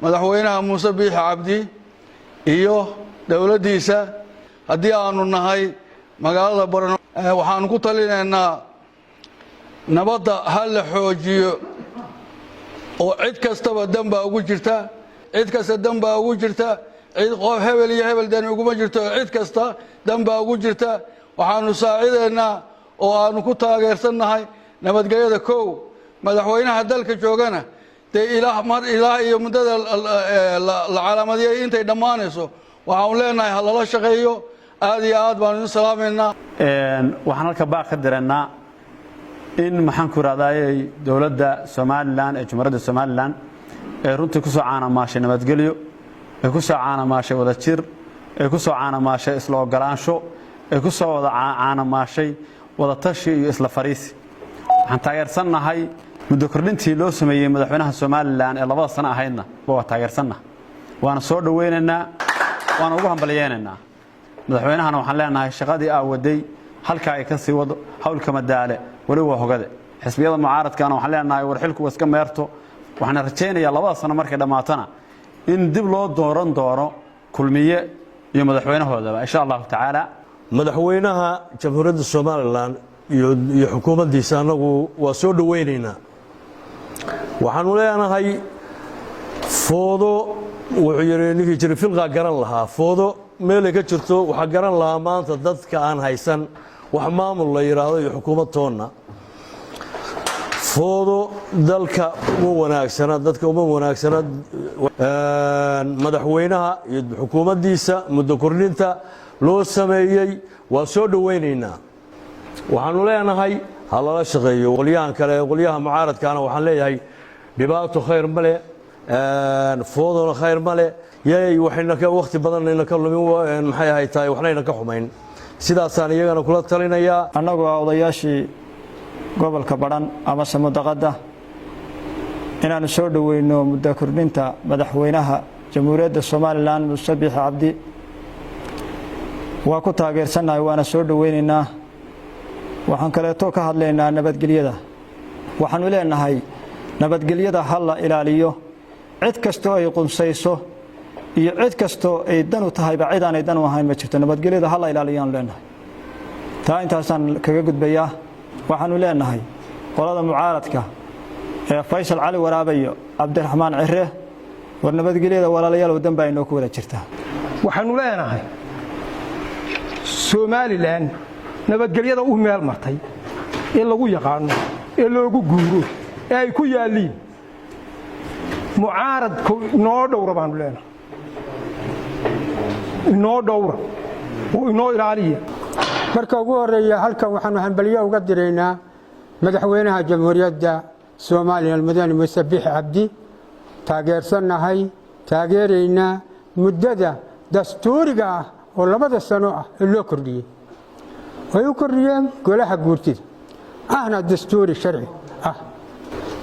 madaxweynaha Muuse Biixi Cabdi iyo dawladdiisa haddii aanu nahay magaalada Barno waxaan ku talinaynaa nabadda hal la xoojiyo oo cid kastaba damba ugu jirta cid kasta damba ugu jirta cid qof hebel iyo hebel dan ugu ma jirto cid kasta damba ugu jirta waxaanu saacideynaa oo aanu ku taageersanahay nabadgelyada koow madaxweynaha dalka joogana ilaa iyo muddada la calaamadiyay intay dhammaanayso waxaan leenahay halala shaqeeyo aad iyo aad baan idin salaameynaa waxaan halka baaq ka direynaa in maxaan ku raadayay dawladda Soomaaliland ee Jamhuuriyadda Soomaaliland ee runtii ku soo caanamaashay nabadgelyo ee ku soo caanamaashay wada jir ee ku soo caanamaashay isla ogolaansho ee ku soo wada caanamaashay wada tashi iyo isla fariisi waxaan taageersanahay muddo kordhintii loo sameeyay madaxweynaha Soomaaliland ee 2 sano ahaydna waa taageersanahay waana soo dhaweynaynaa waana ugu hambalyeynaa madaxweynahana waxaan leenahay shaqadii aawaday halka ay ka sii wado hawlka madaale wali waa hogade xisbiyada mucaaradkana waxaan leenahay war xilku iska meerto waxaan rajaynayaa 2 sano markay dhamaatana in dib loo dooran doono kulmiye iyo madaxweynahooda insha Allah taala madaxweynaha Jamhuuriyadda Soomaaliland iyo xukuumaddiisa anagu waa soo dhaweynaynaa waxaan leenahay foodo wuxuu yiri ninkii jiray filqa garan lahaa foodo meel ay ka jirto waxa garan lahaa maanta dadka aan haysan wax maamul la yiraahdo iyo xukuumad toonna foodo dalka ugu wanaagsana dadka ugu wanaagsana madaxweynaha iyo xukuumaddiisa muddo kordhinta loo sameeyay waa soo dhaweynaynaa waxaanu leenahay halala shaqeeyo qolyahan kale qolyaha mucaaradkaana waxaan leeyahay dhibaato khayr male foodona khayr male yay waxayna ka waqti badan ka lumin maxay ahay tahay waxna ka xumayn sidaasaan iyagana kula talinayaa annagu odayaashii gobolka Badhan ama Samudaqada inaanu soo dhaweyno muddo kordhinta madaxweynaha Jamhuuriyadda Soomaaliland Muuse Biixi Cabdi waa ku taageersanahay waana soo dhaweynaynaa waxaan kaleeto ka hadlaynaa nabadgelyada waxaanu leenahay nabadgelyada hal la ilaaliyo cid kasto ay qunsayso iyo cid kasto ay dan u tahay cid aan dan u ahayn ma jirto nabadgelyada hal la ilaaliyaan leenahay taa intaasaan kaga gudbayaa waxaanu leenahay qolada mucaaradka ee Faysal Cali Waraabe iyo Cabdiraxmaan Cirre war nabadgelyada walaalayaal wadan baa inoo ku wada jirta waxaanu leenahay Soomaaliland nabadgelyada u meel martay ee lagu yaqaan ee loogu guuro ee ay ku yaaliin mucaaradku noo dhowr baan leenahay noo dhowr oo noo ilaaliya marka ugu horeeya halkan waxaanu hanbaliyo uga direynaa madaxweynaha Jamhuuriyadda Soomaaliland Mudane Muuse Biixi Cabdi taageersanahay taageerayna muddada dastuuriga ah oo 2 sano ah loo kordhiyay way u kordhiyeen golaha guurtida ahna dastuuri sharci ah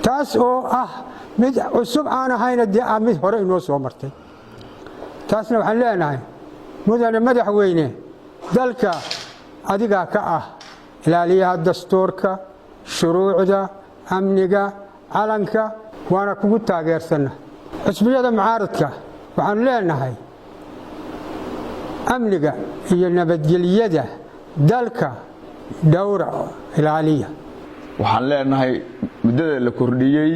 taas oo ah mid cusub aan ahayn mid hore inoo soo martay taasna waxaan leenahay mudane madaxweyne dalka adiga ka ah ilaaliyaha dastuurka shuruucda amniga calanka waana kugu taageersanahay xisbiyada mucaaradka waxaan leenahay amniga iyo nabadgelyada dalka dhowra ilaaliya waxaan leenahay muddada la kordhiyay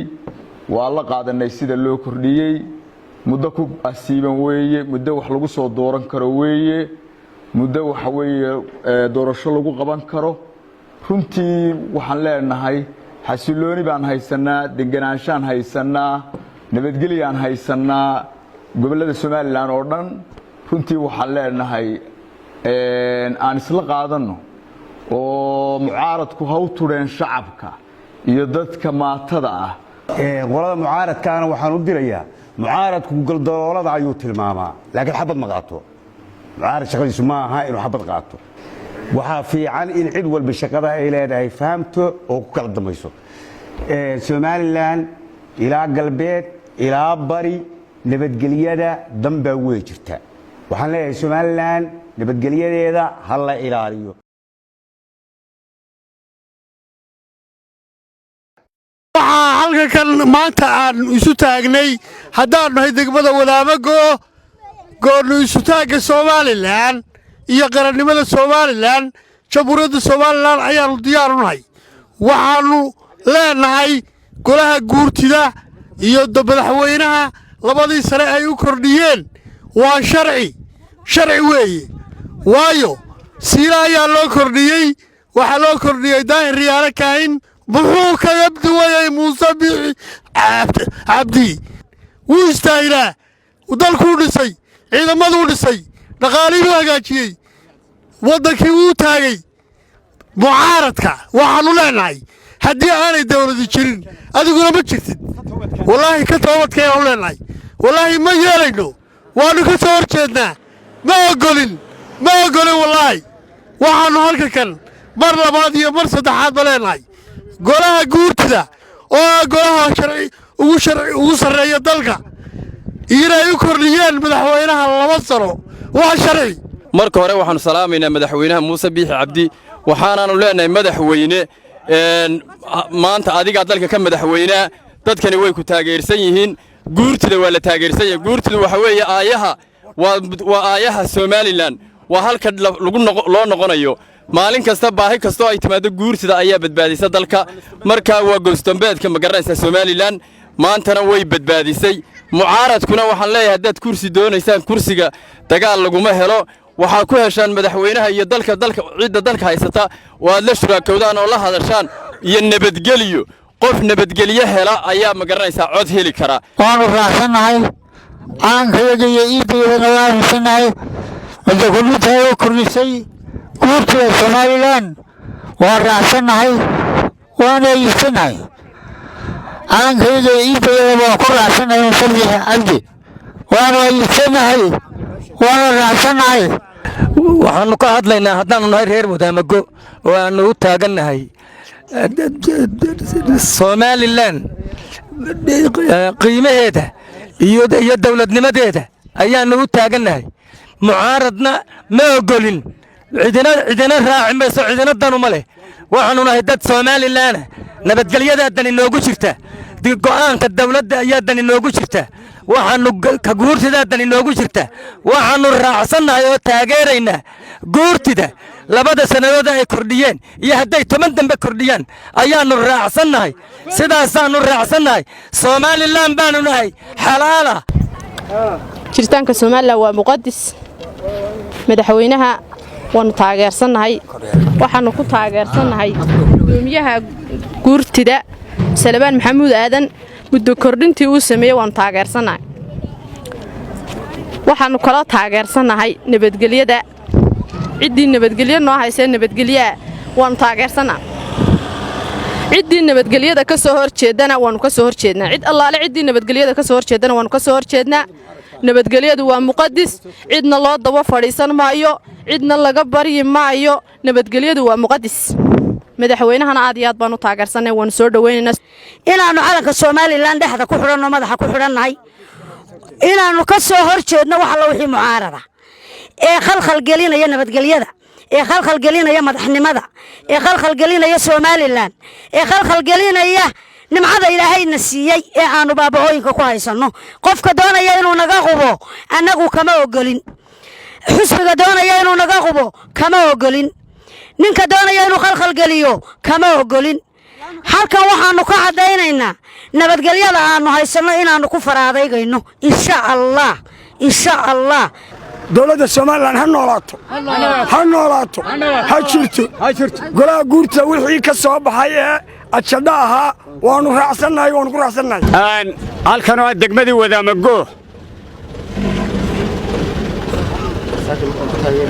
waa la qaadanay sida loo kordhiyay muddo ku asiiban weeye muddo wax lagu soo dooran karo weeye muddo waxa weeye doorasho lagu qaban karo runtii waxaan leenahay xasilooni baan haysanaa deganaanshaan haysanaa nabadgelyo aan haysanaa gobolada Soomaaliland oo dhan runtii waxaan leenahay aan isla qaadano oo mucaaradku ha u tureen shacabka iyo dadka maatada ah qolada mucaaradkaana waxaan u dirayaa mucaaradku galdaloolada ayuu tilmaamaa laakiin xabad ma qaato mucaarad shaqadiisu ma aha inuu xabad qaato waxaa fiican in cid walba shaqada ay leedahay fahamto oo ku kala dambayso Soomaaliland ilaa galbeed ilaa bari nabadgelyada dambaa way jirta waxaan leeyahay Soomaaliland nabadgelyadeeda hal la ilaaliyo halka kan maanta aan isu taagnay haddaan nahay degmada Wadaamago go'aan isu taagga Soomaaliland iyo qarannimada Soomaaliland jamhuuriyadda Soomaaliland ayaanu diyaar u nahay waxaanu leenahay golaha guurtida iyo madaxweynaha labadii sare ay u kordhiyeen waa sharci weeye waayo siila ayaa loo kordhiyey waxaa loo kordhiyey daahir riyaale kaahin muxuu kaga duwayay muuse biixi cabdi wuu istaahilaa dalkuu dhisay ciidamaduu dhisay dhaqaalihii hagaajiyey waddankii wuu taagay mucaaradka waxaanu leenahay haddii aanay dawladi jirin adiguna ma jirtid wallaahi ka toobadkeenu leenahay wallaahi ma yeelayno waanu ka soo horjeednaa ma ogolin wallaahi waxaanu halka kan mar labaad iyo mar saddexaad ba leenahay golaha guurtida oo golaha ugu sarreeya dalka inay u kordhiyeen madaxweynaha 2 sano waa sharci marka hore waxaanu salaamaynaa madaxweynaha muuse biixi cabdi waxaanaanu leenahay madaxweyne maanta adiga dalka ka madaxweynaa dadkani way ku taageersan yihiin guurtida waa la taageersan yahay guurtidu waxa weeye waa aayaha Soomaaliland waa halka loo noqonayo maalin kasta baahi kasto ay timaado guurtida ayaa badbaadisay dalka marka waa goostambeedka magaranaysa Soomaaliland maantana way badbaadisay mucaaradkuna waxaan leeyahay dad kursi doonaysaan kursiga dagaal laguma helo waxa ku heshaan madaxweynaha iyo dalka ciidda dalka haysata waa la shuraakowdaan oo la hadashaan iyo nabadgeliyo qof nabadgeliye hela ayaa magaranaysa cod heli kara waanu raaxsanahay aan kaga iibiyada waan sanahay wada kulliday kurnisay guurtida Soomaaliland waan raaxsanahay waana iibsanahay aan kaga iibiyada waan ku raaxsanahay sabiix cabdi waana iibsanahay waana raaxsanahay waxaanu ka hadlaynaa haddaanu nahay reer Wadaamago oo aanu u taagannahay Soomaaliland qiimaheeda iyo dawladnimadeeda ayaanu u taagannahay mucaaradna ma ogolin cidina raaci mayso cidina danu ma leh waxaanu nahay dad Soomaaliland nabadgelyada dani noogu jirta go'aanka dawladda ayaa dani noogu jirta waxaanu ka guurtida dani noogu jirta waxaanu raacsanahay oo taageeraynaa guurtida 2 sanadood ay kordhiyeen iyo hadday 10 dambe kordhiyaan ayaanu raacsanahay sidaasaanu raacsanahay Soomaaliland baanu nahay xalaala jirtaanka Soomaaliland waa muqaddis madaxweynaha waanu taageersanahay waxaanu ku taageersanahay gudoomiyaha guurtida Salabaan Maxamuud Aadan muddo kordhintii uu sameeyay waan taageersanahay waxaanu kala taageersanahay nabadgelyada ciddii nabadgelyo noo haysa nabadgelyo waan taageersanahay ciddii nabadgelyada ka soo horjeedana waanu ka soo horjeednaa cid allaale ciddii nabadgelyada ka soo horjeedana waanu ka soo horjeednaa nabadgelyadu waa muqaddis cidna loo daba fadhiisan maayo cidna laga baryi maayo nabadgelyadu waa muqaddis madaxweynahana aad iyo aad baan u taageersanay waan soo dhaweynaynaa inaanu calanka Soomaaliland dhexda ku xidhanno madaxa ku xidhannahay inaanu ka soo horjeedno wax la wixii mucaarada ee khalkhal gelinaya nabadgelyada ee khalkhal gelinaya madaxnimada ee khalkhal gelinaya Soomaaliland ee khalkhal gelinaya nimcada ilaahayna siiyay ee aanu baabahooyinka ku haysano qofka doonaya inuu naga qubo anagu kama ogolin xusbiga doonaya inuu naga qubo kama ogolin ninka doonaya inuu khalkhal geliyo kama ogolin halkan waxaanu ka cadaynaynaa nabadgelyada aanu haysano inaanu ku faraadaygayno insha Allah dawladda Soomaaliland ha noolaato ha jirto golaha guurta wixii ka soo baxay ee ajada ahaa waanu raacsanahay halkan waa degmadii Wadaamago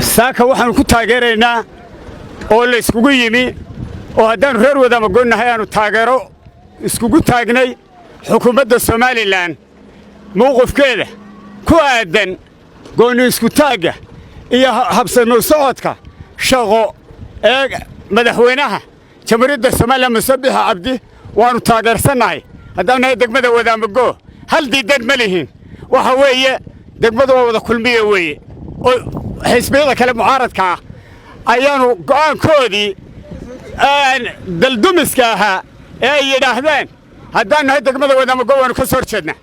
saaka waxaanu ku taageeraynaa oo la iskugu yimi oo haddaanu reer Wadaamago nahay aanu taageero iskugu taagnay xukuumadda Soomaaliland mowqifkeeda ku aadan gooni isku taagga iyo habsamo socodka shaqo ee madaxweynaha jamhuuriyadda Soomaaliland Muuse Biixi Cabdi waanu taageersanahay haddaanu nahay degmada Wadaamago hal diidan ma lihin waxa weeye degmadu waa wada kulmiye weeye oo xisbiyada kale mucaaradka ayaanu go'aankoodii daldumiska ahaa ee ay yidhaahdeen haddaan nahay degmada wadaamago waanu ka soo horjeednaa